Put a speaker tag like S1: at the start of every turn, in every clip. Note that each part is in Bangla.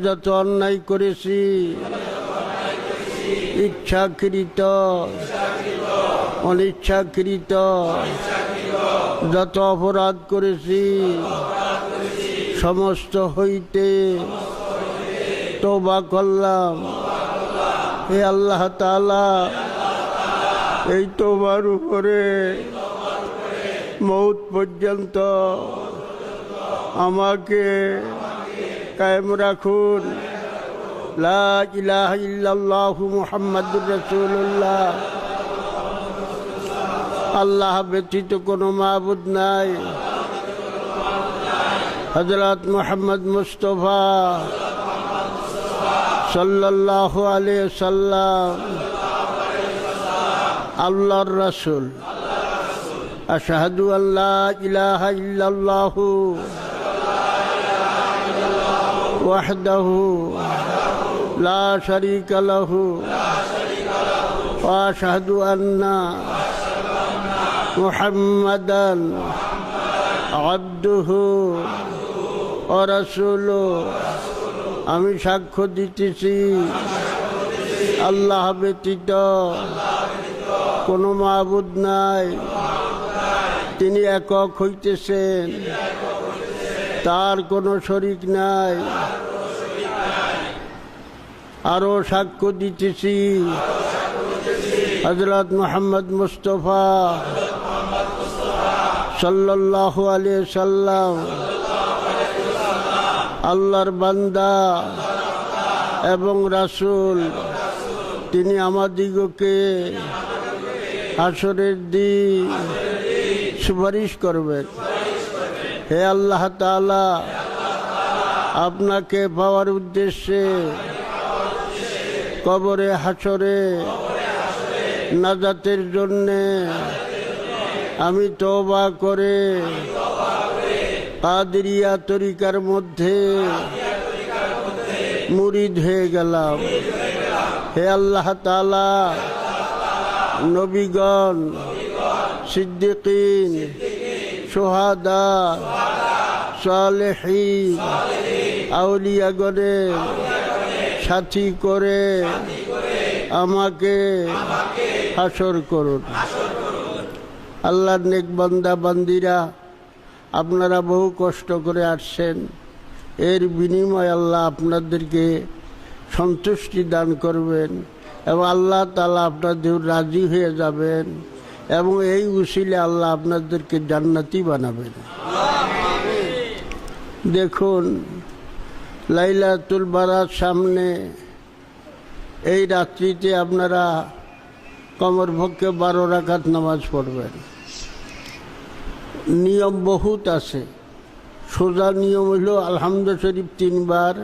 S1: যত অন্যায় করেছি ইচ্ছাকৃত অনিচ্ছাকৃত যত অপরাধ করেছি সমস্ত হইতে তওবা করলাম। হে আল্লাহ তাআলা, এই তওবার উপরে মৌত পর্যন্ত আমাকে কায়েম রাখুন। লা ইলাহা ইল্লাল্লাহু মুহাম্মাদুর রাসূলুল্লাহ। আল্লাহ ব্যতীত কোনো মাবুদ নাই। হযরত মুহাম্মদ মুস্তাফা সাল্লাল্লাহু আলাইহি ওয়াসাল্লাম আল্লাহর রাসূল। আশহাদু আল্লা ইলাহা ইল্লাল্লাহু ওয়াহদাহু লা শারীকা লাহু ওয়া আশহাদু আন্না মুহাম্মাদান আবদুহু ওয়া রাসূলুহু। আমি সাক্ষ্য দিতেছি আল্লাহ ব্যতীত কোনো মাবুদ নাই, তিনি একক হইতেছেন, তার কোনো শরীক নাই। আরো সাক্ষ্য দিতেছি হযরত মুহাম্মদ মুস্তাফা সাল্লাল্লাহু আলাইহি ওয়াসাল্লাম আল্লাহর বান্দা এবং রাসূল। তিনি আমাদিগকে হাসরের দিন সুপারিশ করবেন। হে আল্লাহ তাআলা, আপনাকে পাওয়ার উদ্দেশ্যে কবরে হাসরে নাজাতের জন্যে আমি তওবা করে কাদেরিয়া তরিকার মধ্যে মুরিদ হয়ে গেলাম। হে আল্লাহ তাআলা, নবীগণ, সিদ্দিকিন, শুহাদা, সালেহীন, আউলিয়াগণের সাথী করে আমাকে হাসর করুন। আল্লাহর নেক বান্দা বান্দিরা, আপনারা বহু কষ্ট করে আসছেন, এর বিনিময়ে আল্লাহ আপনাদেরকে সন্তুষ্টি দান করবেন এবং আল্লাহ তাআলা আপনাদের রাজি হয়ে যাবেন এবং এই উসিলে আল্লাহ আপনাদেরকে জান্নাতি বানাবেন। দেখুন, লাইলাতুল বারাত সামনে। এই রাত্রিতে আপনারা কমরপক্ষে 12 রাকাত নামাজ পড়বেন। নিয়ম বহুত আছে। সোজা নিয়ম হইল আলহামদু শরীফ 3 বার,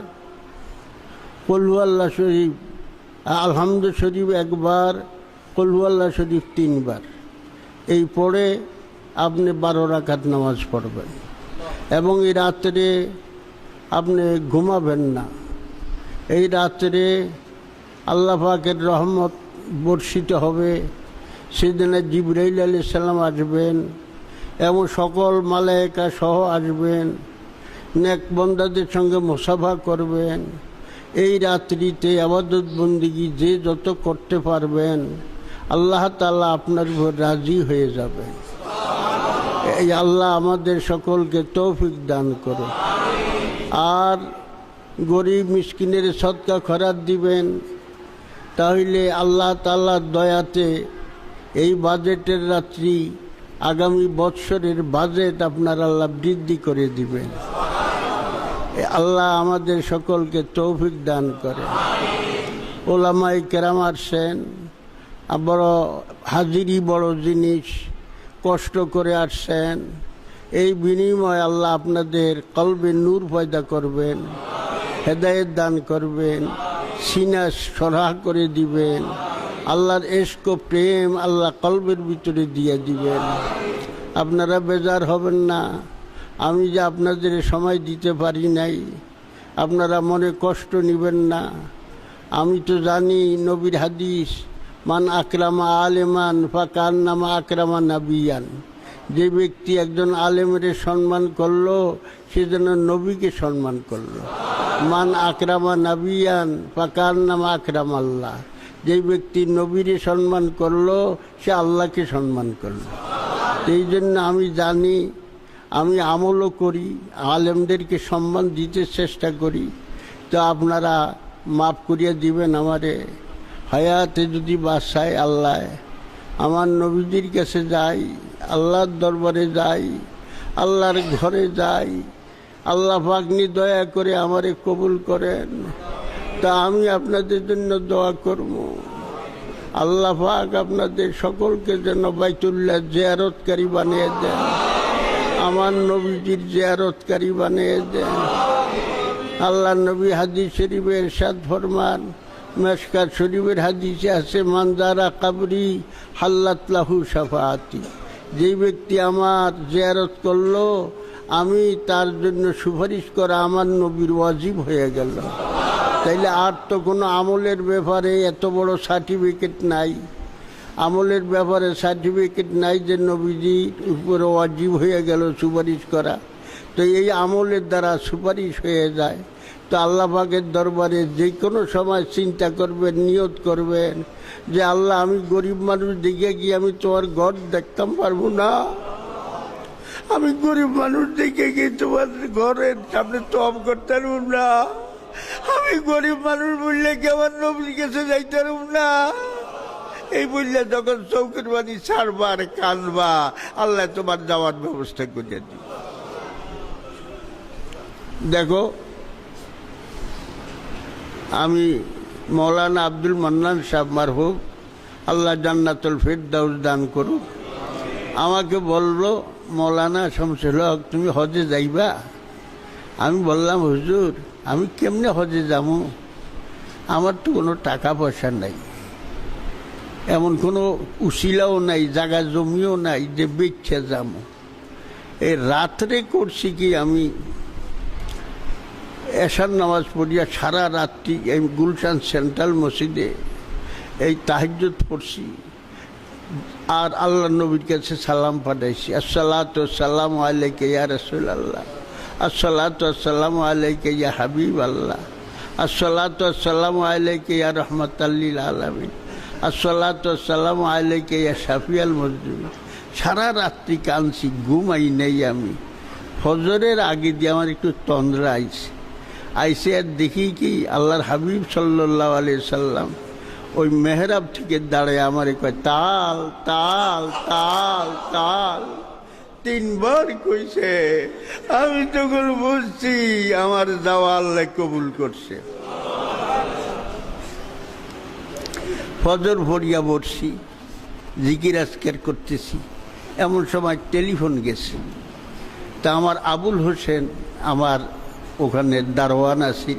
S1: কুল হুয়াল্লাহ শরীফ, আলহামদু শরীফ 1 বার, কুল হুয়াল্লাহ শরীফ 3 বার। এই পড়ে আপনি 12 রাকাত নামাজ পড়বেন এবং এই রাত্রে আপনি ঘুমাবেন না। এই রাত্রে আল্লাহ পাকের রহমত বর্ষিত হবে। সেদিনে জিবরাইল আলাইহিস সালাম আসবেন এবং সকল মালায়েকা সহ আসবেন, নেক বান্দাদের সঙ্গে মুসাফা করবেন। এই রাত্রিতে ইবাদত বন্দেগী যে যত করতে পারবেন আল্লাহ তাআলা আপনার উপর রাজি হয়ে যাবেন। এই আল্লাহ আমাদের সকলকে তৌফিক দান করুন। আর গরিব মিসকিনের সদকা খয়রাত দিবেন, তাহলে আল্লাহ তাআলার দয়াতে এই বাজেটের রাত্রি আগামী বৎসরের বাজেট আপনার আল্লাহ বৃদ্ধি করে দিবেন। আল্লাহ আমাদের সকলকে তৌফিক দান করে। ওলামায়ে কেরাম আসছেন, বড় হাজিরি বড় জিনিস, কষ্ট করে আসছেন। এই বিনিময়ে আল্লাহ আপনাদের কলবে নূর পয়দা করবেন, হেদায়েত দান করবেন, সিনা সরাহ করে দিবেন। আল্লাহর ইশক ও প্রেম আল্লাহ কলবের ভিতরে দিয়ে দিবেন। আপনারা বেজার হবেন না, আমি যে আপনাদের সময় দিতে পারি নাই, আপনারা মনে কষ্ট নেবেন না। আমি তো জানি নবীর হাদিস, মান আকরামা আলেমান ফাকান্নামা আকরামা নাবিয়ান। যে ব্যক্তি একজন আলেমের সম্মান করলো, সে যেন নবীকে সম্মান করলো। মান আকরামা নাবিয়ান ফাকান্নামা আকরাম আল্লাহ। যেই ব্যক্তি নবীরে সম্মান করলো সে আল্লাহকে সম্মান করলো। এই জন্য আমি জানি, আমি আমলও করি, আলেমদেরকে সম্মান দিতে চেষ্টা করি। তো আপনারা মাফ করিয়া দিবেন আমারে। হায়াতে যদি বাসায় আল্লাহ, আমার নবীজির কাছে যাই, আল্লাহর দরবারে যাই, আল্লাহর ঘরে যাই, আল্লাহ পাকনি দয়া করে আমারে কবুল করেন। তা আমি আপনাদের জন্য দোয়া করব, আল্লাহ পাক আপনাদের সকলকে যেন বাইতুল্লাহ জিয়ারতকারী বানিয়ে দেন, আমার নবীজির জিয়ারতকারী বানিয়ে দেন। আল্লাহ নবী হাদিস শরীফে ইরশাদ ফরমান, মেশকাত শরীফের হাদিসে আছে, মানজারা কাবরি হাল্লাত লাহু শাফাআতি। যেই ব্যক্তি আমার জিয়ারত করলো, আমি তার জন্য সুপারিশ করা আমার নবীর ওয়াজিব হয়ে গেল। তাইলে আর তো কোনো আমলের ব্যাপারে এত বড় সার্টিফিকেট নাই, আমলের ব্যাপারে সার্টিফিকেট নাই যে নবীজির উপরে ওয়াজিব হয়ে গেল সুপারিশ করা। তো এই আমলের দ্বারা সুপারিশ হয়ে যায়। তো আল্লাহ পাকের দরবারে যে কোনো সময় চিন্তা করবেন, নিয়ত করবেন যে আল্লাহ, আমি গরিব মানুষ দেখে গিয়ে আমি তোমার ঘর দেখতাম পারবো না, আমি গরিব মানুষ দেখে গিয়ে তোমার ঘরের সামনে তপ করতে পারব না, আমি গরিব মানুষ বললে কি আমার নবীর কাছে যাইতে পারব না। এই বললে যখন চৌকের বাড়ি ছাড়বা আর কাঁদবা, আল্লাহ তোমার যাওয়ার ব্যবস্থা করে দিই। দেখো, আমি মৌলানা আব্দুল মান্নান সাহেব মারহুম, আল্লাহ জান্নাতুল ফিরদাউস দান করুক, আমাকে বললো, মৌলানা শামসুল হক তুমি হজে যাইবা? আমি বললাম, হুজুর আমি কেমনে হজে যাবো, আমার তো কোনো টাকা পয়সা নাই, এমন কোনো উশিলাও নাই, জায়গা জমিও নাই যে বেচে যাবো। এই রাত্রে করছি কি, আমি এশার নামাজ পড়িয়া সারা রাত্রি এই গুলশান সেন্ট্রাল মসজিদে এই তাহাজ্জুদ পড়ছি, আর আল্লাহ নবীর কাছে সালাম পাঠাইছি, আসসালাতু ওয়াসসালামু আলাইকা ইয়া রাসূলুল্লাহ, আসসালাতু ওয়াসসালামু আলাইকা ইয়া হাবিবাল্লাহ, আসসালাতু ওয়াসসালামু আলাইকা ইয়া রাহমাতাল লিল আলামিন, আসসালাতু ওয়াসসালামু আলাইকা ইয়া শাফিয়াল মুজরিমিন। সারা রাত্রি কাঁদছি, ঘুমাই নেই আমি। ফজরের আগে দিয়ে আমার একটু তন্দ্রা আইসে আর দেখি কি আল্লাহর হাবিব সাল্লাল্লাহু আলাইহি সাল্লাম ওই মেহরাব থেকে দাঁড়ায় আমারে কয়, তাল তাল তাল তাল, তিনবার কইছে। আমি তখন বুঝছি আমার যাওয়া আল্লাহ কবুল করছে। ফজর ভরিয়া বসছি, জিকির আজকার করতেছি, এমন সময় টেলিফোন গেছে। তা আমার আবুল হোসেন, আমার ওখানে দারোয়ান আছি,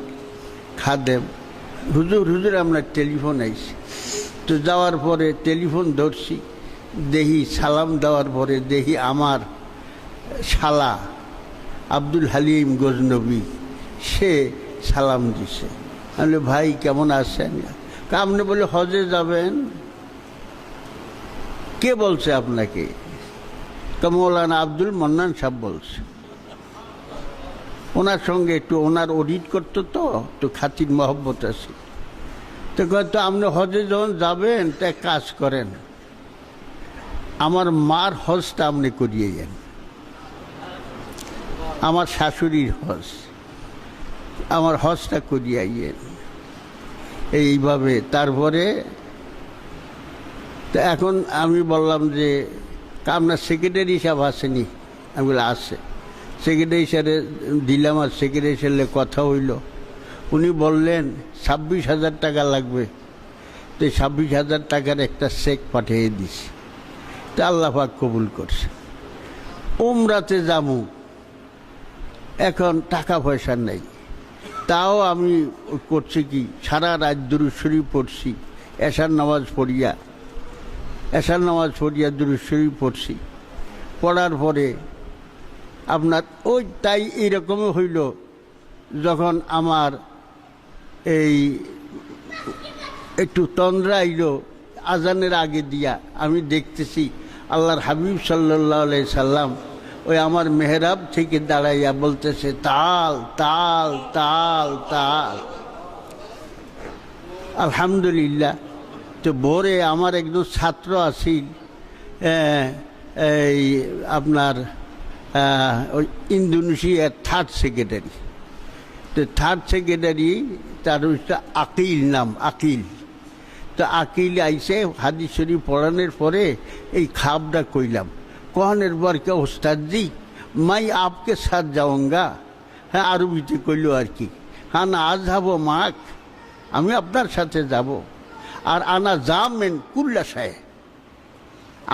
S1: খাদেম, হুজুর হুজুর আমরা টেলিফোন আইছি। তো যাওয়ার পরে টেলিফোন ধরছি, দেখি সালাম দেওয়ার পরে দেখি আমার শালা আব্দুল হালিম গজনবী, সে সালাম দিছে। আমি ভাই কেমন আছেন? আপনি বলে হজে যাবেন? কে বলছে আপনাকে? মৌলানা আব্দুল মান্নান সাহেব বলছে। ওনার সঙ্গে একটু ওনার অডিট করতো, তো খাতির মহব্বত আছে। তো হয়তো আপনি হজে যখন যাবেন তা কাজ করেন, আমার মার হজটা আপনি করিয়ে যান, আমার শাশুড়ির হজ, আমার হজটা করিয়ে আইয়েন। এইভাবে তারপরে তো এখন আমি বললাম যে আপনার সেক্রেটারি সাহেব আসেনি? আমি বলে আছে। সেক্রেটারি স্যারে দিলাম, আর সেক্রেটারি স্যারের কথা হইল। উনি বললেন 26,000 টাকা লাগবে। তো 26,000 টাকার একটা চেক পাঠিয়ে দিছি। তা আল্লাহ পাক কবুল করছে। উমরাতে যাবো, এখন টাকা পয়সা নেই, তাও আমি করছি কি, সারা রাত দুরূদ শরীফ পড়ছি, এশার নামাজ পড়িয়া দুরূদ শরীফ পড়ছি। পড়ার পরে আপনার ওই তাই এইরকমই হইল, যখন আমার এই একটু তন্দ্রা আইল আজানের আগে দিয়া, আমি দেখতেছি আল্লাহর হাবিব সাল্লাল্লাহু আলাইহি সাল্লাম ওই আমার মেহরাব থেকে দাঁড়াইয়া বলতেছে তাল তাল তাল তাল। আলহামদুলিল্লাহ। তো ভোরে আমার একজন ছাত্র আসিল, এই আপনার ওই ইন্দোনেশিয়ার থার্ড সেক্রেটারি। তো থার্ড সেক্রেটারি তার আকিল নাম, আকিল। তো আকিল আইসে হাদিস শরীফ পড়ানোর পরে এই খাবটা কইলাম, কহনের পর কে ওস্তাদ জি মাই আপকে সাথ যাওঙ্গা। হ্যাঁ আরবিতে কইল আর কি, হ্যাঁ না আজ যাবো মাক, আমি আপনার সাথে যাব। আর আনা জামেন কুল্লা সাহে,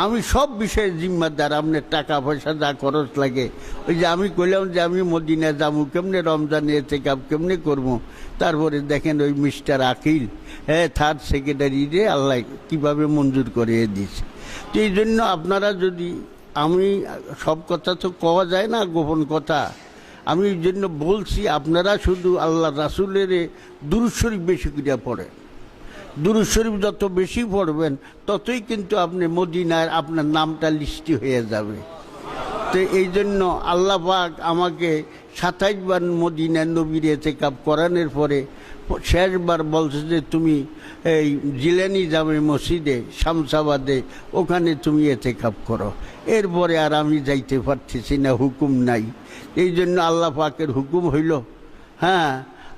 S1: আমি সব বিষয়ে জিম্মাদার, আপনার টাকা পয়সা যা খরচ লাগে। ওই যে আমি কইলাম যে আমি মদিনা যাবো, কেমনে রমজানে এতেকাব কেমনে করবো। তারপরে দেখেন ওই মিস্টার আকিল, হ্যাঁ থার্ড সেক্রেটারি রে আল্লাহ কীভাবে মঞ্জুর করে দিয়েছে। তো এই জন্য আপনারা যদি, আমি সব কথা তো কওয়া যায় না, গোপন কথা। আমি এই জন্য বলছি আপনারা শুধু আল্লাহ রাসূলের দুরূদ শরীফ বেশি করে পড়েন। দুরূদ শরীফ যত বেশি পড়বেন ততই কিন্তু আপনি মদিনার আপনার নামটা লিস্টি হয়ে যাবে। তো এই জন্য আল্লাহ পাক আমাকে 27 বার মদিনার নবীর এতেকাব করানোর পরে শেষবার বলছে যে তুমি এই জিলানি জামে মসজিদে শামসাবাদে ওখানে তুমি এতেকাব করো। এরপরে আর আমি যাইতে পারতেছি না, হুকুম নাই। এই জন্য আল্লাহ পাকের হুকুম হইল, হ্যাঁ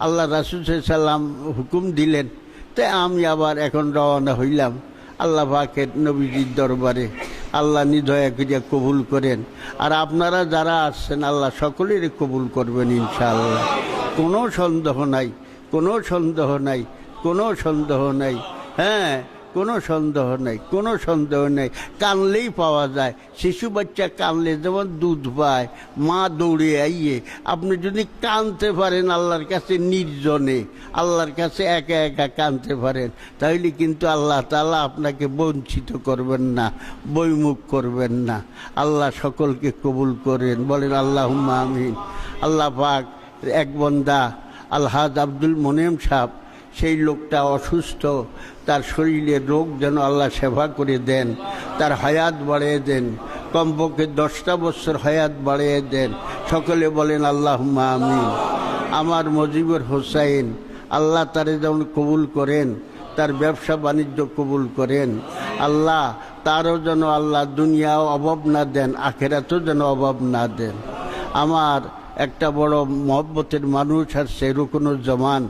S1: আল্লাহ রাসূল সাল্লাল্লাহু আলাইহি ওয়াসাল্লাম হুকুম দিলেন। তাই আমি আবার এখন রওনা হইলাম আল্লাহ পাকের নবীজির দরবারে। আল্লাহ নিদয়া করিয়া কবুল করেন। আর আপনারা যারা আসছেন আল্লাহ সকলেরই কবুল করবেন ইনশাআল্লাহ। কোনো সন্দেহ নাই, কোনো সন্দেহ নাই, কোনো সন্দেহ নাই। হ্যাঁ কোনো সন্দেহ নাই, কোনো সন্দেহ নেই। কানলেই পাওয়া যায়। শিশু বাচ্চা কানলে যেমন দুধ পায়, মা দৌড়ে আইয়ে। আপনি যদি কানতে পারেন আল্লাহর কাছে নির্জনে, আল্লাহর কাছে একা একা কানতে পারেন, তাহলে কিন্তু আল্লাহ তাআলা আপনাকে বঞ্চিত করবেন না, বৈমুখ করবেন না। আল্লাহ সকলকে কবুল করেন, বলেন আল্লাহুম্মা আমিন। আল্লাহ পাক এক বান্দা আলহাজ আব্দুল মোনেম সাহেব, সেই লোকটা অসুস্থ, তার শরীরের রোগ যেন আল্লাহ সেবা করে দেন, তার হায়াত বাড়িয়ে দেন, কমপক্ষে 10টা বছর হায়াত বাড়িয়ে দেন। সকলে বলেন আল্লাহুম্মা আমিন। আমার মজিবুর হোসাইন, আল্লাহ তারে যেমন কবুল করেন, তার ব্যবসা বাণিজ্য কবুল করেন। আল্লাহ তারও যেন আল্লাহ দুনিয়াও অভাব না দেন, আখেরাতেও যেন অভাব না দেন। আমার একটা বড় মহব্বতের মানুষ আসছে, রুকনুজ্জামান,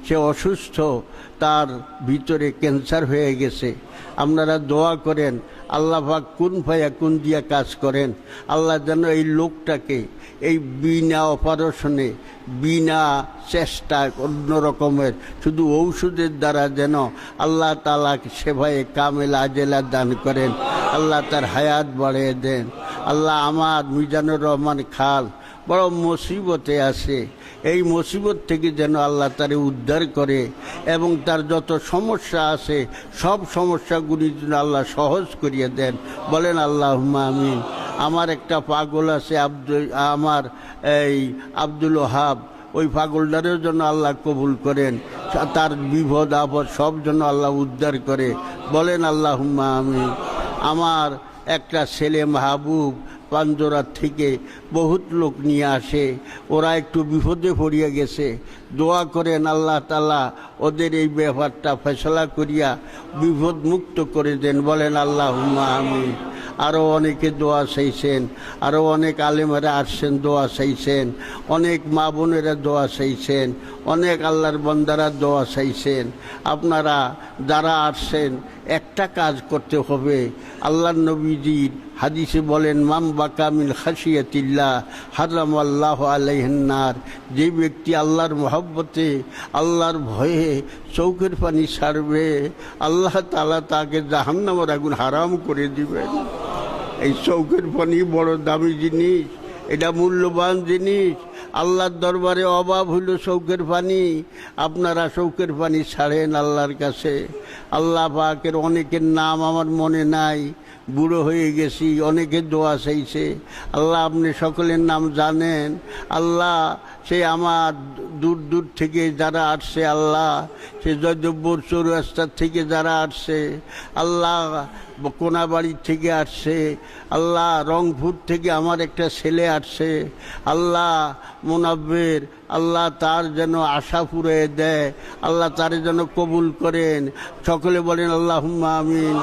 S1: সে অসুস্থ, তার ভিতরে ক্যান্সার হয়ে গেছে। আপনারা দোয়া করেন আল্লাহ পাক কুন ফায়া কুন দিয়া কাজ করেন। আল্লাহ যেন এই লোকটাকে এই বিনা অপারেশনে, বিনা চেষ্টা, অন্য রকমের শুধু ঔষধের দ্বারা যেন আল্লাহ তাআলা সেবায়ে কামেল আজেলা দান করেন। আল্লাহ তার হায়াত বাড়িয়ে দেন। আল্লাহ আমার মিজানুর রহমান খাল বড় মুসিবতে আছে, এই মুসিবত থেকে যেন আল্লাহ তারে উদ্ধার করে এবং তার যত সমস্যা আছে সব সমস্যাগুলি যেন আল্লাহ সহজ করিয়ে দেন। বলেন আল্লাহুম্মা আমিন। আমার একটা পাগল আছে আমার এই আব্দুল ওহাব, ওই পাগলটারেও যেন আল্লাহ কবুল করেন, তার বিপদ আপদ সব যেন আল্লাহ উদ্ধার করে। বলেন আল্লাহুম্মা আমিন। আমার একটা ছেলে মাহবুব পাঞ্জরার থেকে বহুত লোক নিয়ে আসে, ওরা একটু বিপদে পড়িয়া গেছে। দোয়া করেন আল্লাহ তাআলা ওদের এই ব্যাপারটা ফয়সালা করিয়া বিপদ মুক্ত করে দেন। বলেন আল্লাহুম্মা আমিন। আরও অনেকে দোয়া চাইছেন, আরও অনেক আলেমেরা আসছেন দোয়া চাইছেন, অনেক মা বোনেরা দোয়া চাইছেন, অনেক আল্লাহর বান্দারা দোয়া চাইছেন। আপনারা যারা আসছেন একটা কাজ করতে হবে। আল্লাহর নবীজির হাদিসে বলেন মাম বাকা মিন খাশিয়াতিল্লাহ হারামাল্লাহু আলাইহিন নার, যে ব্যক্তি আল্লাহর মহব্বতে, আল্লাহর ভয়ে চোখের পানি ছাড়বে, আল্লাহ তাআলা তাকে জাহান্নামের আগুন হারাম করে দিবেন। এই চোখের পানি বড় দামি জিনিস, এটা মূল্যবান জিনিস। আল্লাহর দরবারে অভাব হইল চৌকের পানি, আপনারা চৌকের পানি ছাড়েন আল্লাহর কাছে। আল্লাহ পাকের অনেকের নাম আমার মনে নাই, বুড়ো হয়ে গেছি, অনেকে দোয়া চাইছে। আল্লাহ আপনি সকলের নাম জানেন। আল্লাহ সে আমার দূর দূর থেকে যারা আসছে, আল্লাহ সে জয়দেবপুর চৌরাস্তার থেকে যারা আসছে, আল্লাহ কোনাবাড়ির থেকে আসছে, আল্লাহ রংপুর থেকে আমার একটা ছেলে আসছে, আল্লাহ মোনাব্বের, আল্লাহ তার যেন আশা পুরে দেয়, আল্লাহ তার যেন কবুল করেন। সকলে বলেন আল্লাহুম্মা আমিন।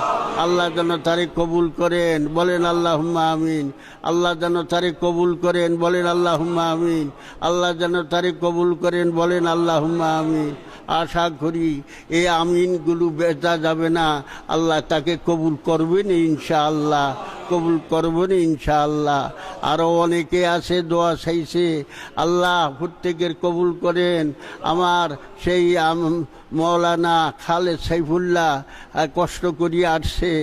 S1: আল্লাহ যেন তারে কবুল করেন, বলেন আল্লাহুম্মা আমিন। আল্লাহ যেন তারে কবুল করেন, বলেন আল্লাহুম্মা আমিন। আল্লাহ যেন তারে কবুল করেন, বলেন আল্লাহুম্মা আমিন। আশা করি এই আমিনগুলো বেচা যাবে না, আল্লাহ তাকে কবুল করবেন ইনশাআল্লাহ, কবুল করবেন ইনশাআল্লাহ। আরও অনেকে আছে দোয়া চাইছে, আল্লাহ প্রত্যেকের কবুল করেন। আমার সেই মৌলানা খালেদ সাইফুল্লাহ কষ্ট করিয়া আসছে,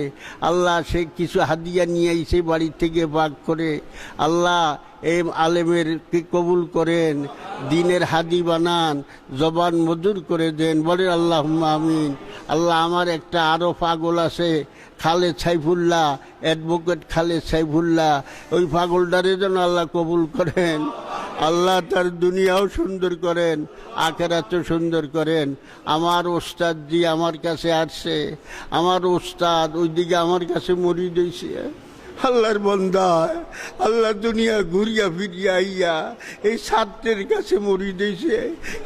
S1: আল্লাহ সে কিছু হাদিয়া নিয়ে আইছে বাড়ি থেকে ভাগ করে, আল্লাহ এই আলেমের কি কবুল করেন, দিনের হাদি বানান, জবান মধুর করে দেন, বলেন আল্লাহুম্মা আমিন। আল্লাহ আমার একটা আরও পাগল আছে খালেদ সাইফুল্লাহ, অ্যাডভোকেট খালেদ সাইফুল্লাহ, ওই পাগলটারে যেন আল্লাহ কবুল করেন। আল্লাহ তার দুনিয়াও সুন্দর করেন, আখেরাতও সুন্দর করেন। আমার ওস্তাদ জি আমার কাছে আসছে, আমার ওস্তাদ ওইদিকে আমার কাছে মরি দিয়েছে। আল্লাহর বান্দা, আল্লাহ দুনিয়া ঘুরিয়া ফিরিয়া আইয়া এই ছাত্রের কাছে মরি দিয়েছে,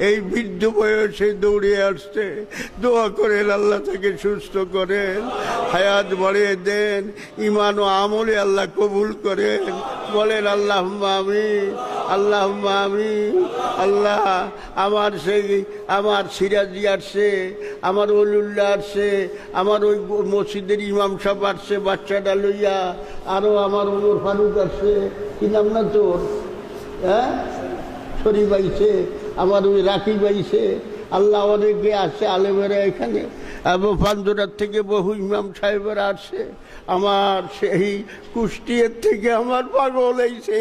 S1: এই বৃদ্ধ বয়সে দৌড়ে আসছে। দোয়া করেন আল্লাহ তাকে সুস্থ করেন, হায়াত বাড়িয়ে দেন, ইমান ও আমলে আল্লাহ কবুল করেন, বলেন আল্লাহুম্মা আমিন, আল্লাহুম্মা আমিন। আল্লাহ আমার সেই আমার সিরাজি আসছে, আমার ওলিউল্লাহ আসছে, আমার ওই মসজিদের ইমাম সাহেব আসছে বাচ্চাটা লইয়া, আরও আমার ওমর ফারুক আসছে, কি নাম না তোর, হ্যাঁ শরীফ আইছে, আমার ওই রাকিব আইছে, আল্লাহ অনেকে আসছে আলেমেরা এখানে, এবং পাঞ্জরার থেকে বহু ইমাম সাহেবেরা আসছে। আমার সেই কুষ্টিয়ার থেকে আমার পাগল আইছে,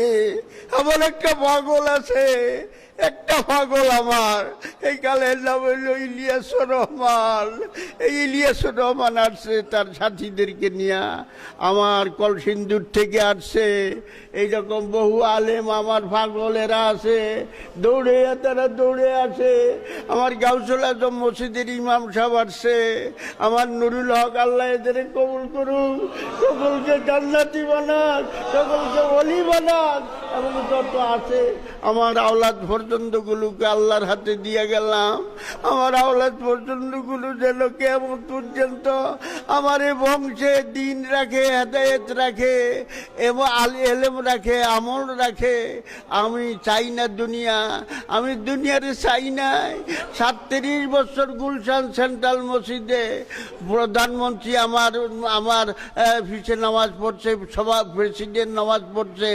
S1: আমার একটা পাগল আছে, একটা পাগল আমার, এই কালের নাম হইল ইলিয়াসুর রহমান। এই ইলিয়াসুর রহমান আসছে তার সাথীদেরকে নিয়ে, আমার কলসিন্দুর থেকে আসছে, এইরকম বহু আলেম আমার পাগলেরা আছে, দৌড়ে তারা দৌড়ে আসে। আমার গাউসুল আজম মসজিদের ইমাম সাহেব আসছে, আমার নুরুল হক, আল্লাহ এদের কবুল করুন, সকলকে জান্নাতি বানাক, সকলকে ওলি বানাক, এবং যত আছে আমার আওলাদ পর্যন্তগুলোকে আল্লাহর হাতে দিয়ে গেলাম। আমার আওলাদ পর্যন্তগুলো যেন কিয়ামত পর্যন্ত আমার এই বংশে দিন রাখে, হেদায়েত রাখে, এবং এলেম রাখে, আমল রাখে। আমি চাই না দুনিয়া, আমি দুনিয়ারে চাই নাই। 37 বছর গুলশান সেন্ট্রাল মসজিদে প্রধানমন্ত্রী আমার পিছে নামাজ পড়ছে, সভা প্রেসিডেন্ট নামাজ পড়ছে।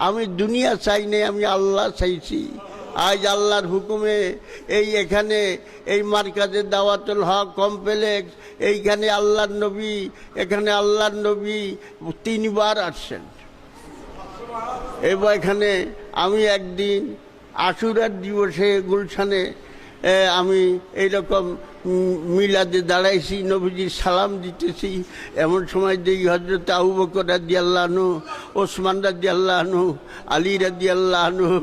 S1: আমি দুনিয়া চাই নাই, আমি আল্লাহ চাইছি। আজ আল্লাহর হুকুমে এই এখানে এই মার্কাজের দাওয়াতুল হক কমপ্লেক্স, এইখানে আল্লাহর নবী, এখানে আল্লাহর নবী 3 বার আসছেন। এবার এখানে আমি একদিন আশুরার দিবসে গুলশানে আমি এইরকম মিলাদে দাঁড়াইছি, নবীজির সালাম দিতেছি, এমন সময় দেখি হযরত আবু বকর রাদিয়াল্লাহু আনহু, ওসমান রাদিয়াল্লাহু আনহু, আলী রাদিয়াল্লাহু আনহু,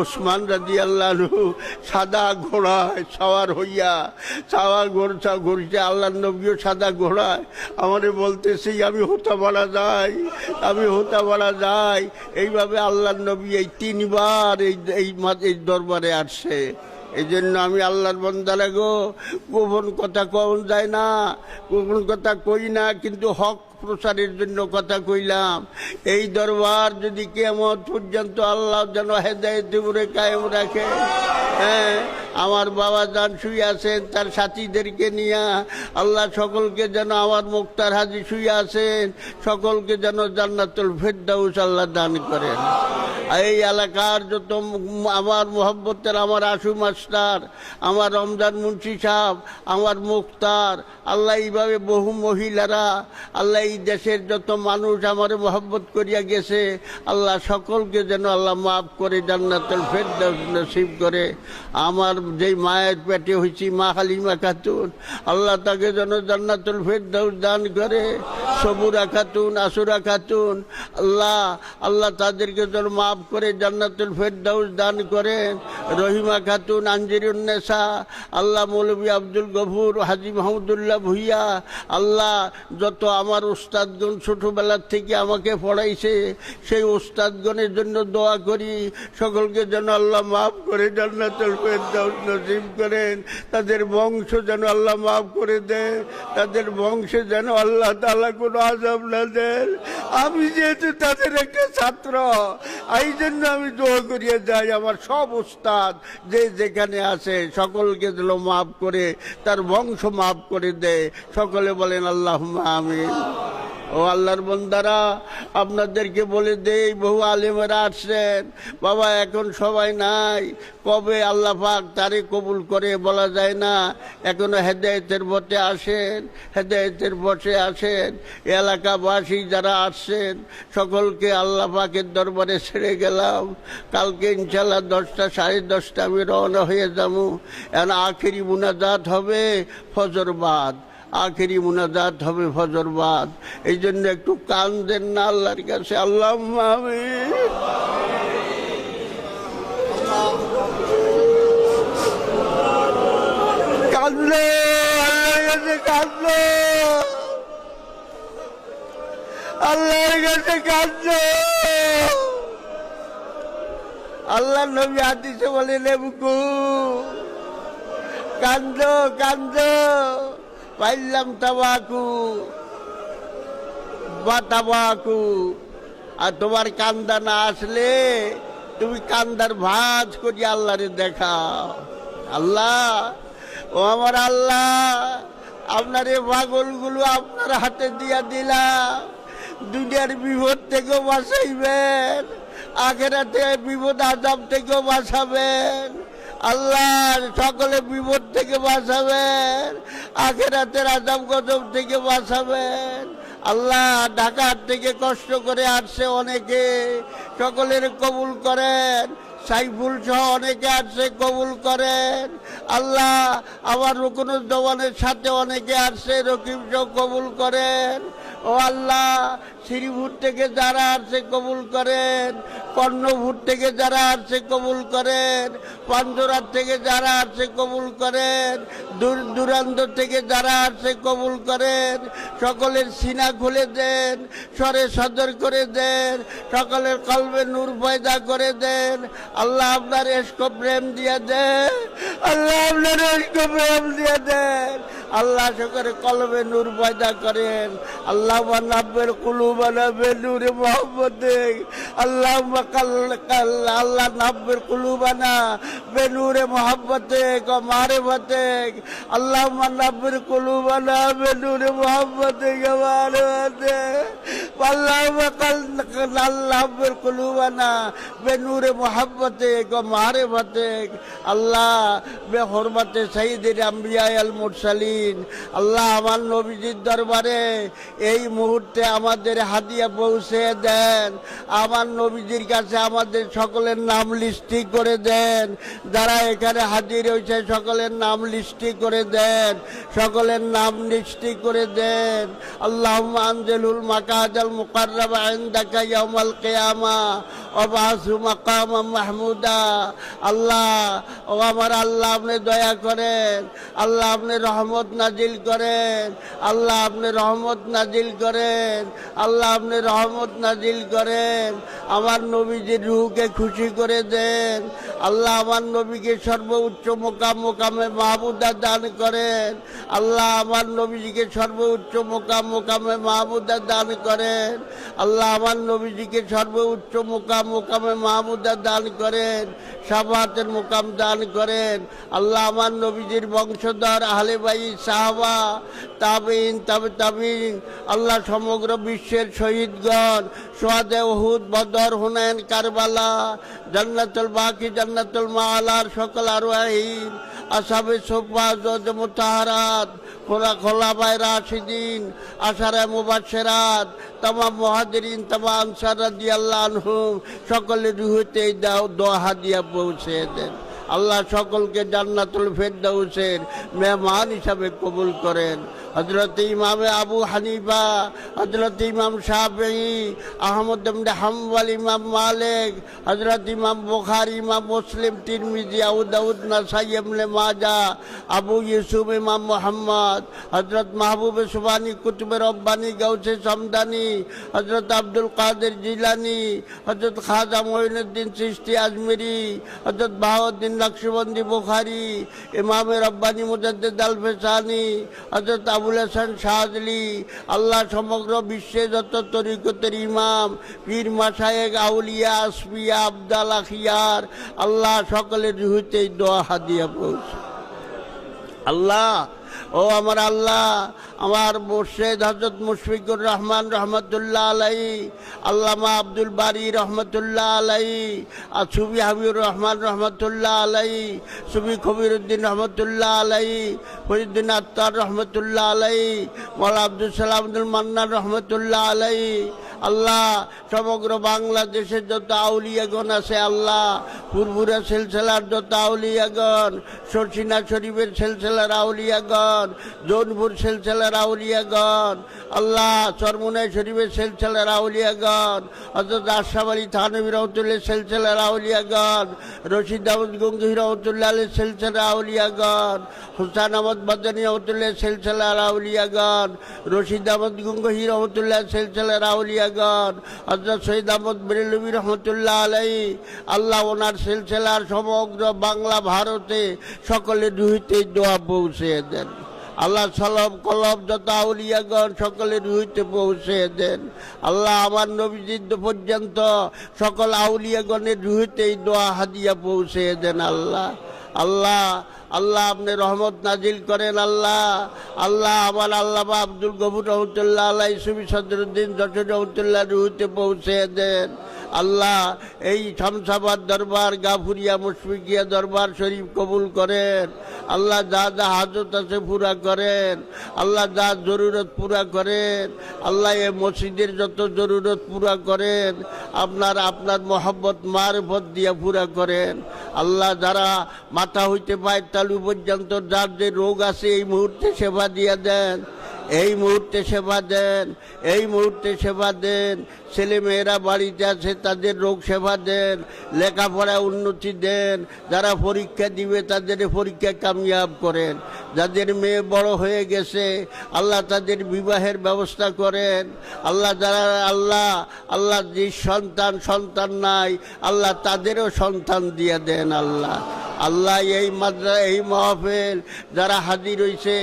S1: ওসমান রাদিয়াল্লাহু আনহু সাদা ঘোড়ায় সাওয়ার হইয়া, সাওয়ার ঘুরছে, আল্লাহর নবীও সাদা ঘোড়ায় আমারে বলতেছি আমি হোতা বাড়া যাই, আমি হোতা বাড়া যাই। এইভাবে আল্লাহর নবী এই 3 বার এই দরবারে আসছে। এই জন্য আমি আল্লাহর বান্দারা গো, গোপন কথা কওয়া যায় না, গোপন কথা কই না, কিন্তু হক প্রচারের জন্য কথা কইলাম। এই দরবার যদি কিয়ামত পর্যন্ত আল্লাহ যেন হেদায়েতের উপরে কায়েম রাখে, হ্যাঁ, আমার বাবা যান শুয়ে আছেন তার সাথীদেরকে নিয়ে আল্লাহ সকলকে যেন, আমার মুক্তার হাজি শুয়ে আছেন সকলকে যেন জান্নাতুল ফেরদাউস আল্লাহ দান করেন। এই এলাকার যত আমার মোহব্বতের আমার আশু মাস্টার, আমার রমজান মুন্সি সাহেব, আমার মুক্তার, আল্লাহ এইভাবে বহু মহিলারা, আল্লাহ এই দেশের যত মানুষ আমার মোহব্বত করিয়া গেছে, আল্লাহ সকলকে যেন আল্লাহ মাফ করে জান্নাতুল ফেরদাউস নসিব করে। আমার যেই মায়ের পেটে হয়েছি মা হালিমা খাতুন, আল্লাহ তাকে যেন জান্নাতুল ফেরদাউস দান করে। সবুরা খাতুন, আসুরা খাতুন, আল্লাহ আল্লাহ তাদেরকে যেন মাফ করে জান্নাতুল ফেরদাউস দান করেন। রহিমা খাতুন, আঞ্জিরুন্নেসা, আল্লাহ মৌলভী আব্দুল গফুর, হাজি মাহমুদুল্লাহ ভুইয়া, আল্লাহ যত আমার উস্তাদগণ ছোটবেলার থেকে আমাকে পড়াইছে সেই উস্তাদগণের জন্য দোয়া করি, সকলকে যেন আল্লাহ মাফ করে জান্নাতুল ফেরদাউস নসিব করেন। তাদের বংশ যেন আল্লাহ মাফ করে দেন, তাদের বংশে যেন আল্লাহ তাআলা কোনো আযাব না দেন। আমি যেহেতু তাদের একটা ছাত্র, এই জন্য আমি দোয়া করিয়ে যাই আমার সব উস্তাদ যে যেখানে আছে সকলকে যেন মাফ করে তার বংশ মাফ করে দেয়। সকলে বলেন আল্লাহুম্মা আমিন। ও আল্লাহর বন্দারা, আপনাদেরকে বলে দেই বহু আলেমেরা আসছেন বাবা, এখন সবাই নাই, কবে আল্লাহ পাক তারে কবুল করে বলা যায় না। এখনো হেদায়েতের পথে আসেন, হেদায়েতের পথে আসেন। এলাকাবাসী যারা আসছেন সকলকে আল্লাহ পাকের দরবারে ছেড়ে গেলাম। কালকে ইনশাল্লাহ 10টা 10:30 আমি রওনা হয়ে যাবো। এখন আখেরি মুনাজাত হবে ফজরবাদ, আখেরি মুনাজাত হবে ফজরবাদ। এই জন্য একটু কান দেন না আল্লাহর কাছে। আল্লাহুম্মা আমিন। কাঁদলো আল্লাহর কাছে, কাঁদলো আল্লাহর কাছে, কাঁদলো। আল্লাহ নবী হাদিসে বলে লেবুকু কান্দো কান্দো, পাইলাম তাবাকু বা তাবাকু। আর তোমার কান্দা না আসলে তুমি কান্দার ভাঁজ করি আল্লাহরে দেখাও। আল্লাহ, ও আমার আল্লাহ, আপনার এ পাগলগুলো আপনার হাতে দিয়া দিলাম। দুনিয়ার বিপদ থেকেও বাঁচাইবেন, আখিরাতে বিপদ আযাব থেকেও বাঁচাবেন। আল্লাহ সকলে বিপদ থেকে বাঁচাবেন, আখিরাতের আযাব গজব থেকে বাঁচাবেন। আল্লাহ ঢাকার থেকে কষ্ট করে আসছে অনেকে, সকলের কবুল করেন। সাইফুল সহ অনেকে আসছে, কবুল করেন। আল্লাহ আমার রুকনুজ্জামানের সাথে অনেকে আসছে, রকিব সহ কবুল করেন। ও আল্লাহ, শ্রীপুর থেকে যারা আসছে কবুল করেন, কর্ণপুর থেকে যারা আসছে কবুল করেন, পাঞ্জরার থেকে যারা আসছে কবুল করেন, দূর দূরান্ত থেকে যারা আসছে কবুল করেন। সকলের সিনা খুলে দেন, সরে সদর করে দেন, সকলের কলবে নূর পয়দা করে দেন। আল্লাহ আপনার ইশক প্রেম দিয়ে দেন, আল্লাহ আপনার ইশক প্রেম দিয়ে দেন। আল্লাহ সকলের কলবে নূর পয়দা করেন। আল্লাহ নাব্বের কুলুবানা বেনূরে মোহাম্মদে, আল্লাহ আল্লাহ নাব্বের কুলুবানা বেনূরে মোহাম্মদে মারিফতে, আল্লাহ নাব্বের কুলুবানা বেনূরে মোহাম্মদে মারিফতে, আল্লাহ নাব্বের কুলুবানা বেনূরে মোহাম্মদে মারিফতে। আল্লাহ বেহরমতে সাইয়্যিদিল আম্বিয়া আল মুরসালিন, আল্লাহ আমার নবীজির দরবারে এই মুহূর্তে আমাদের হাদিয়া পৌঁছে দেন। আমার নবীজির কাছে আমাদের সকলের নাম লিস্টি করে দেন। যারা এখানে হাজির হয়েছে সকলের নাম লিস্টি করে দেন, সকলের নাম লিস্টি করে দেন। আল্লাহুম্মা আনজিলুল মাকাদাল মুকাররাবা ইনদাকা ইয়াউমাল কিয়ামা ওয়া বাসু মাকামাম মাহমুদা। আল্লাহ, ও আমার আল্লাহ, আপনি দয়া করেন। আল্লাহ আপনি রহমত নাজিল করেন। আল্লাহ আপনি রহমত নাজিল করেন। আল্লাহ আপনি রহমত নাজিল করেন। আমার নবীজির রূহকে খুশি করে দেন। আল্লাহ আমার নবীকে সর্বোচ্চ মোকামে মাহমুদা দান করেন। আল্লাহ আমার নবীজিকে সর্বোচ্চ মোকামে মাহমুদা দান করেন। আল্লাহ আমার নবীজিকে সর্বোচ্চ মোকামে মাহমুদা দান করেন। শাফাতের মুকাম দান করেন। আল্লাহ আমার নবীজির বংশধর আহলে বাইত সাহাবা তাবিন তাবিন আল্লাহ সমগ্র বিশ্বের শহীদগণ সোহাদে উহুদ বদর হুনাইন কারবালা জান্নাতুল বাকি জান্নাতুল মাআলার সকল আরওয়াহিন আসহাবে সুফা জওজ মুতাহারাত খোলাফায়ে রাশিদিন আশারে মুবাশশিরাত तमाम मुहाजिरीन तमाम अंसार রাদিয়াল্লাহু আনহুম সকলের রুহতে এই দোয়া হাদিয়া পৌঁছে দেন। আল্লাহ সকলকে জান্নাতুল ফেরদাউসের মেহমান হিসাবে কবুল করেন। হযরত ইমাম আবু হানিফা, হযরত ইমাম শাফিঈ, আহমদ ইবনে হাম্বল, ইমাম মালিক, হযরত ইমাম বুখারী, ইমাম মুসলিম, তিরমিজি, আবু দাউদ, নাসাই, ইবনে মাজাহ, আবু ইউসুফ, ইমাম মুহাম্মদ, হযরত মাহবুব সুবহানী, কুতুবে রব্বানী, গাউসে সমদানী, হযরত আব্দুল কাদের জিলানী, হযরত খাজা মঈনুদ্দিন চিশতি আজমিরি, হযরত বাহাউদ্দিন নকশবন্দি বুখারী, ইমাম রব্বানী মুজাদ্দিদ আল ফিসানী, হযরত আবুল হাসান শাহজলি, আল্লাহ সমগ্র বিশ্বে যত তরিকতের ইমাম, পীর মাশায়েখ, আউলিয়া, আসফিয়া, আবদাল, আখিয়ার, আল্লাহ সকলের রুহতেই দোয়া হাদিয়া পৌঁছে। আল্লাহ ও আমার আল্লাহ, আমার মুর্শিদ হযরত মুশফিকুর রহমান রহমতুল্লাহ আলাইহি, আল্লামা আব্দুল বারী রহমতুল্লাহ আলাইহি, আর সুফি হাবিবুর রহমান রহমতুল্লাহ আলাইহি, সুফি কবিরউদ্দিন রহমতুল্লাহ আলাইহি, ফরিদুদ্দিন আত্তার রহমতুল্লাহ আলাইহি, মওলানা আব্দুল সালাম আব্দুল মান্নান রহমতুল্লাহ আলাইহি, আল্লাহ সমগ্র বাংলাদেশের যত আউলিয়াগণ আছে, আল্লাহ ফুরফুরা সিলসিলার যত আউলিয়াগণ, শর্ষিনা শরীফের সিলসিলার আউলিয়াগণ, জৌনপুর সিলসিলার আউলিয়াগণ, আল্লাহ চরমুনাই শরীফের সিলসিলার আউলিয়াগণ, হযরত আশরাফ আলী থানভী রহমতুল্লাহ সিলসিলার আউলিয়াগণ, রশিদ আহমদ গঙ্গোহী রহমতুল্লাহ আলাইহি সিলসিলার আউলিয়াগণ, হুসাইন আহমদ মাদানী রহমতুল্লাহ সিলসিলার আউলিয়াগণ, রশিদ আহমদ গঙ্গোহী রহমতুল্লাহ সিলসিলার আউলিয়াগণ, হযরত সৈয়দ আহমদ বেরেলভী রহমতুল্লাহ আলাইহি, আল্লাহ ওনার সিলসিলার সমগ্র বাংলা ভারতে সকলের রুহিতে দোয়া পৌঁছে দেন। আল্লাহ সলব কলব যত আউলিয়াগণ সকলের রুহিতে পৌঁছে দেন। আল্লাহ আমার নবীজি পর্যন্ত সকল আউলিয়াগণের রুহিতেই দোয়া হাদিয়া পৌঁছে দেন। আল্লাহ আল্লাহ আল্লাহ আপনি রহমত নাজিল করেন। আল্লাহ আল্লাহ আমার আল্লাহ আব্দুল গফুর রহমতুল্লাহ আলাইহি, সুফি সদরুদ্দিন যশোর রহমতুল্লাহ রুহিতে পৌঁছে দেন। আল্লাহ এই শামসাবাদ দরবার, গাফুরিয়া মুশফিকিয়া দরবার শরীফ কবুল করেন। আল্লাহ যা যা হাজত আছে পুরা করেন। আল্লাহ যা জরুরত পুরা করেন। আল্লাহ এই মসজিদের যত জরুরত পুরা করেন, আপনার মহব্বত মারফত দিয়া পুরা করেন। আল্লাহ যারা মাথা হইতে পায়ের তালু পর্যন্ত যার যে রোগ আছে, এই মুহূর্তে সেবা দিয়া দেন, এই মুহূর্তে সেবা দেন, এই মুহূর্তে সেবা দেন। ছেলে মেয়েরা বাড়িতে আছে তাদের রোগ সেবা দেন, লেখাপড়া উন্নতি দেন। যারা পরীক্ষা দিবে তাদের পরীক্ষা কামিয়াব করেন। যাদের মেয়ে বড় হয়ে গেছে আল্লাহ তাদের বিবাহের ব্যবস্থা করেন। আল্লাহ যারা আল্লাহ যে সন্তান নাই আল্লাহ তাদেরও সন্তান দিয়ে দেন। আল্লাহ এই মাহফিল যারা হাজির হয়েছে,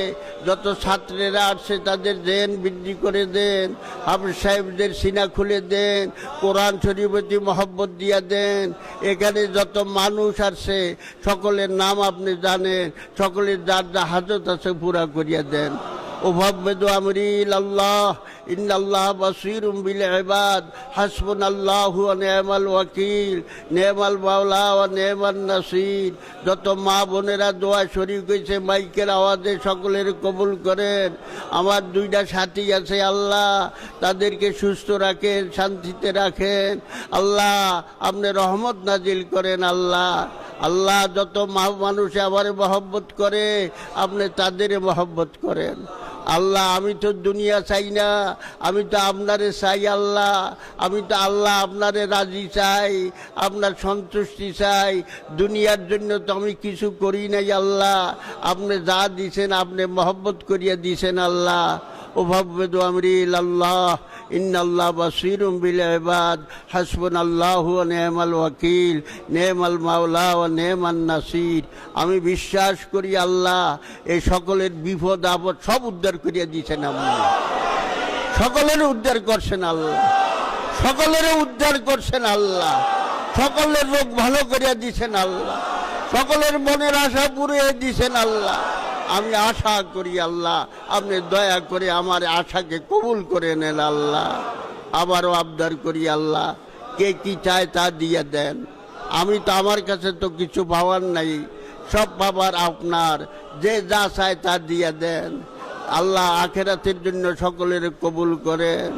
S1: যত ছাত্রেরা আসছে তাদের জেন বৃদ্ধি করে দেন। হাফেজ সাহেবদের সিনা খুলে দেন, কোরআন শরীফতি মহব্বত দিয়া দেন। এখানে যত মানুষ আসছে সকলের নাম আপনি জানেন, সকলের যার যা হাজত আছে পুরা করিয়া দেন। উফাব্বিদু আমরি ইলাল্লাহ ইন্নাল্লাহ বাসীরুম বিল ইবাদ হাসবুনাল্লাহু ওয়া নি'মাল ওয়াকিল নি'মাল মাওলা ওয়া নি'মান নাসির। যত মা বোনেরা দোয়া শরীক হয়েছে মাইকের আওয়াজে সকলের কবুল করেন। আমার দুইটা সাথী আছে আল্লাহ তাদেরকে সুস্থ রাখেন, শান্তিতে রাখেন। আল্লাহ আপনি রহমত নাজিল করেন। আল্লাহ যত মানুষ আমার মহব্বত করে আপনি তাদের মহব্বত করেন। আল্লাহ আমি তো দুনিয়া চাই না, আমি তো আপনারে চাই। আমি তো আপনারে রাজি চাই, আপনার সন্তুষ্টি চাই। দুনিয়ার জন্য তো আমি কিছু করি নাই। আল্লাহ আপনি যা দিছেন আপনি মহব্বত করিয়া দিছেন। আল্লাহ উফাব্বিদু আমরি ইলাল্লাহ ইন্নাল্লাহ বাসীরুম বিল ইবাদ হাসবুনাল্লাহু ওয়া নি'মাল ওয়াকিল নি'মাল মাওলা ওয়া নি'মান নাসির। আমি বিশ্বাস করি আল্লাহ এই সকলের বিপদ আপদ সব উদ্ধার করিয়া দিয়েছেন। আপনি সকলের উদ্ধার করছেন। সকলের উদ্ধার করছেন। সকলের রোগ ভালো করে দিছেন আল্লাহ, সকলের মনের আশা পুরিয়ে দিছেন আল্লাহ। আমি আশা করি আল্লাহ আপনি দয়া করে আমার আশাকে কবুল করে নেন আল্লাহ। আবারও আবদার করি আল্লাহ, কে কি চায় তা দিয়ে দেন। আমি তো, আমার কাছে তো কিছু পাওয়ার নাই, সব পাবার আপনার। যে যা চায় তা দিয়ে দেন আল্লাহ। আখেরাতের জন্য সকলের কবুল করেন,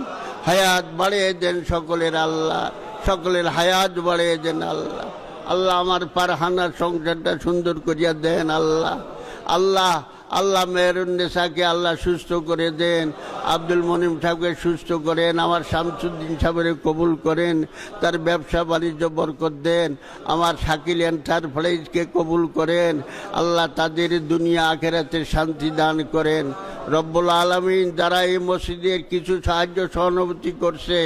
S1: হায়াত বাড়িয়ে দেন সকলের আল্লাহ, সকলের হায়াত বাড়িয়ে দেন আল্লাহ। আল্লাহ আমার পারহানার সংসারটা সুন্দর করিয়া দেন আল্লাহ। আল্লাহ আল্লাহ মেহরুন্নেসাকে আল্লাহ সুস্থ করে দেন, আব্দুল মনিম সাহেবকে সুস্থ করেন, আমার শামসুদ্দিন সাহেবের কবুল করেন, তার ব্যবসা বাণিজ্য বরকত দেন, আমার শাকিল এন্টারপ্রাইজকে কবুল করেন আল্লাহ, তাদের দুনিয়া আখেরাতে শান্তি দান করেন রব্বুল আলামিন। যারা এই মসজিদের কিছু সাহায্য সহানুভূতি করছে,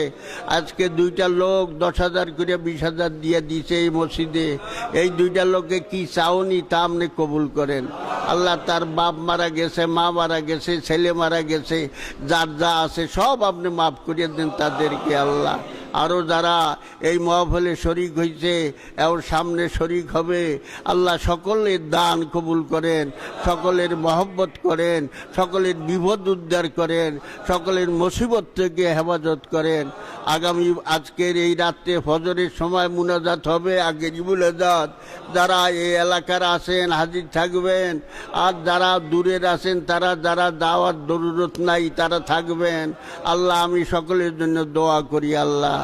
S1: আজকে দুইটা লোক 10,000 করে 20,000 দিয়ে দিছে এই মসজিদে, এই দুইটা লোকে কি চাওনি তা আপনি কবুল করেন আল্লাহ। তার বাপ মারা গেছে, মা মারা গেছে, ছেলে মারা গেছে, যার যা আছে সব আপনি মাফ করিয়ে দেন তাদেরকে আল্লাহ। আরও যারা এই মহফিলে শরিক হয়েছে, ওর সামনে শরিক হবে আল্লাহ, সকলের দান কবুল করেন, সকলের মহব্বত করেন, সকলের বিপদ উদ্ধার করেন, সকলের মুসিবত থেকে হেফাজত করেন। আগামী আজকের এই রাত্রে ফজরের সময় মুনাজাত হবে, আগে মুনাজাত। যারা এই এলাকার আছেন হাজির থাকবেন, আর যারা দূরের আছেন তারা, যারা দাওয়াত জরুরত নাই তারা থাকবেন আল্লাহ। আমি সকলের জন্য দোয়া করি আল্লাহ।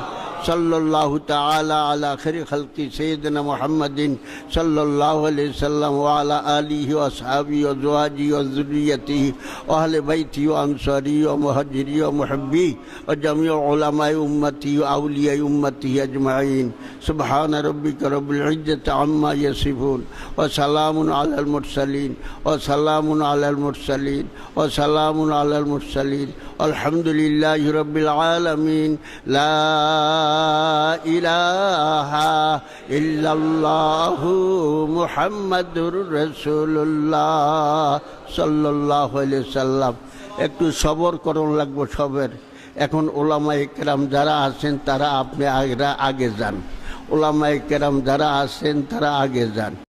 S1: সাল্লাল্লাহু তাআলা আলা খায়রি খালকি সাইয়্যিদিনা মুহাম্মাদিন সাল্লাল্লাহু আলাইহি ওয়াসাল্লাম ওয়া আলা আলিহি ওয়া আসহাবিহি ওয়া যুওয়াজিহি ওয়া যুররিয়াতিহি ওয়া আহলি বাইতিহি ওয়া আনসারিহি ওয়া মুহাজিরিহি ওয়া মুহিব্বিহি ওয়া জামিউ উলামায়ে উম্মতিহি ওয়া আউলিয়ায়ে উম্মতিহি আজমাইন। সুবহানা রাব্বিকা রাব্বিল ইজ্জাতি আম্মা ইয়াসিফুন ওয়া সালামুন আলাল মুরসালিন ওয়া সালামুন আলাল মুরসালিন ওয়া সালামুন আলাল মুরসালিন আলহামদুলিল্লাহি রাব্বিল আলামিন। লা ইলাহা ইল্লাল্লাহু মুহাম্মাদুর রাসূলুল্লাহ সাল্লাল্লাহু আলাইহি সাল্লাম। একটু সবর করুন লাগবে সবের। এখন ওলামায়ে কেরাম যারা আছেন তারা আপনি আগে যান, ওলামায়ে কেরাম যারা আছেন তারা আগে যান।